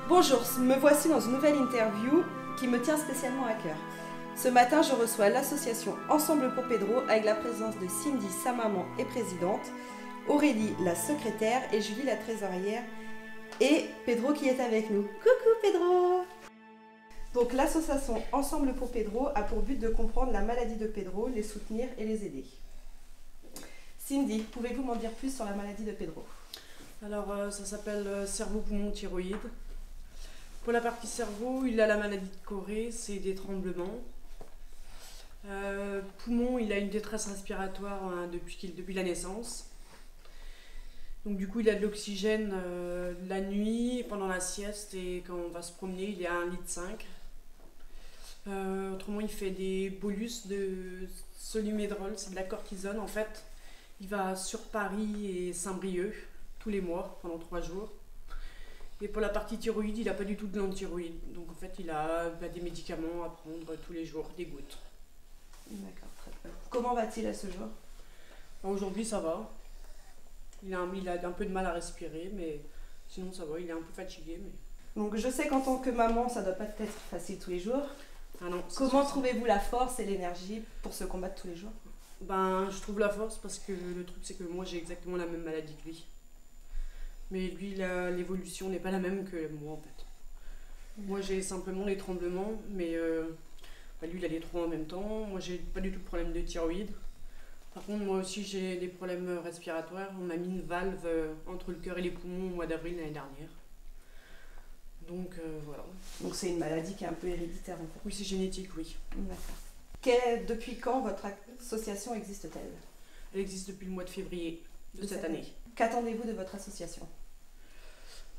Bonjour, me voici dans une nouvelle interview qui me tient spécialement à cœur. Ce matin, je reçois l'association Ensemble pour Pedro avec la présence de Cindy, sa maman et présidente, Aurélie, la secrétaire, et Julie, la trésorière, et Pedro qui est avec nous. Coucou Pedro! Donc l'association Ensemble pour Pedro a pour but de comprendre la maladie de Pedro, les soutenir et les aider. Cindy, pouvez-vous m'en dire plus sur la maladie de Pedro? Alors ça s'appelle cerveau-poumon-thyroïde. Pour la partie cerveau, il a la maladie de Corée, c'est des tremblements. Poumon, il a une détresse respiratoire depuis la naissance. Donc du coup, il a de l'oxygène la nuit, pendant la sieste, et quand on va se promener, il est à 1,5 litre. Autrement, il fait des bolus de Solu-Médrol, c'est de la cortisone en fait. Il va sur Paris et Saint-Brieuc tous les mois, pendant 3 jours. Et pour la partie thyroïde, il n'a pas du tout de l'antithyroïde. Donc en fait, il a des médicaments à prendre tous les jours, des gouttes. D'accord, très bien. Comment va-t-il à ce jour? Aujourd'hui, ça va. Il a un peu de mal à respirer, mais sinon ça va, il est un peu fatigué. Mais... Donc je sais qu'en tant que maman, ça ne doit pas être facile tous les jours. Ah non, comment trouvez-vous la force et l'énergie pour se combattre tous les jours? Ben, je trouve la force parce que le truc c'est que moi j'ai exactement la même maladie que lui. Mais lui, l'évolution n'est pas la même que moi en fait. Moi j'ai simplement les tremblements, mais lui il a les 3 en même temps. Moi j'ai pas du tout de problème de thyroïde. Par contre, moi aussi j'ai des problèmes respiratoires. On m'a mis une valve entre le cœur et les poumons au mois d'avril l'année dernière. Donc voilà. Donc c'est une maladie qui est un peu héréditaire en fait. Oui, c'est génétique, oui. D'accord. Depuis quand votre association existe-t-elle? Elle existe depuis le mois de février de cette année. Qu'attendez-vous de votre association?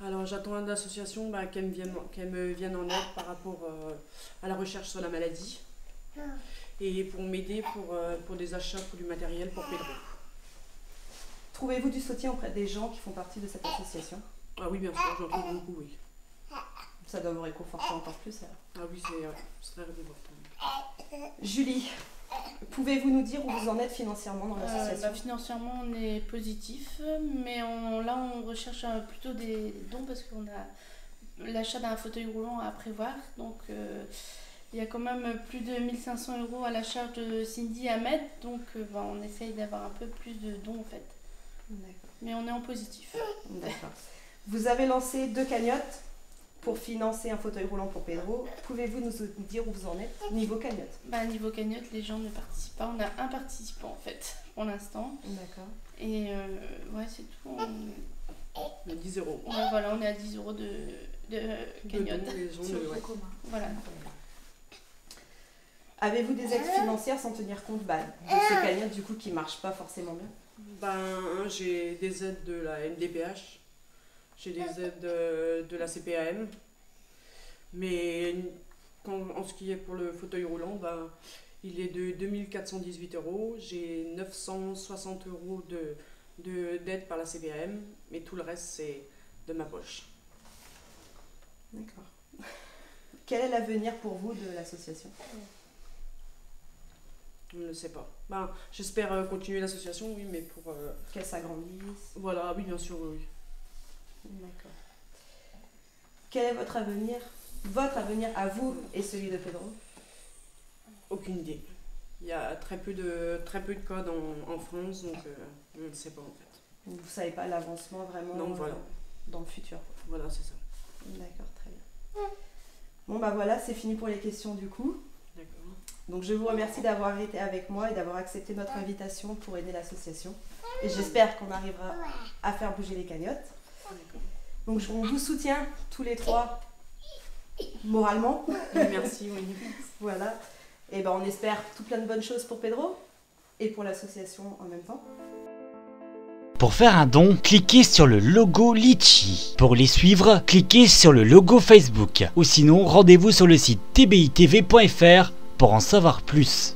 Alors j'attends de l'association qu'elle me vienne en aide par rapport à la recherche sur la maladie et pour m'aider pour des achats pour du matériel pour Pedro. Trouvez-vous du soutien auprès des gens qui font partie de cette association? Ah oui, bien sûr, j'en trouve beaucoup, oui. Ça doit vous réconforter encore plus alors. Ah oui, c'est très réconfortant. Julie, pouvez-vous nous dire où vous en êtes financièrement dans l'association? Financièrement, on est positif, mais là, on recherche plutôt des dons parce qu'on a l'achat d'un fauteuil roulant à prévoir. Donc, il y a quand même plus de 1 500 € à la charge de Cindy et Ahmed. Donc, on essaye d'avoir un peu plus de dons en fait. Mais on est en positif. D'accord. Vous avez lancé 2 cagnottes pour financer un fauteuil roulant pour Pedro. Pouvez-vous nous dire où vous en êtes niveau cagnotte? Niveau cagnotte, les gens ne participent pas. On a un participant en fait pour l'instant. D'accord. Et c'est tout. On a 10 €. Ouais, voilà, on est à 10 € de cagnotte. Voilà. Avez-vous des aides financières sans tenir compte de ces cagnottes du coup qui ne marchent pas forcément bien? J'ai des aides de la MDPH. J'ai des aides de la CPAM, mais en ce qui est pour le fauteuil roulant, il est de 2 418 €. J'ai 960 € d'aide par la CPAM, mais tout le reste c'est de ma poche. D'accord. Quel est l'avenir pour vous de l'association? Je ne sais pas. J'espère continuer l'association, oui, mais pour... qu'elle s'agrandisse. Voilà, oui, bien sûr, oui. D'accord. Quel est votre avenir à vous et celui de Pedro? Aucune idée. Il y a très peu de cas en France, donc on ne sait pas en fait. Vous ne savez pas l'avancement vraiment dans le futur? Voilà, c'est ça. D'accord, très bien. Bon voilà, c'est fini pour les questions du coup. D'accord. Donc je vous remercie d'avoir été avec moi et d'avoir accepté notre invitation pour aider l'association. Et j'espère qu'on arrivera à faire bouger les cagnottes. Donc on vous soutient tous les 3 moralement. Merci, oui. Voilà. Et on espère tout plein de bonnes choses pour Pedro et pour l'association en même temps. Pour faire un don, cliquez sur le logo Litchi. Pour les suivre, cliquez sur le logo Facebook. Ou sinon, rendez-vous sur le site tbitv.fr pour en savoir plus.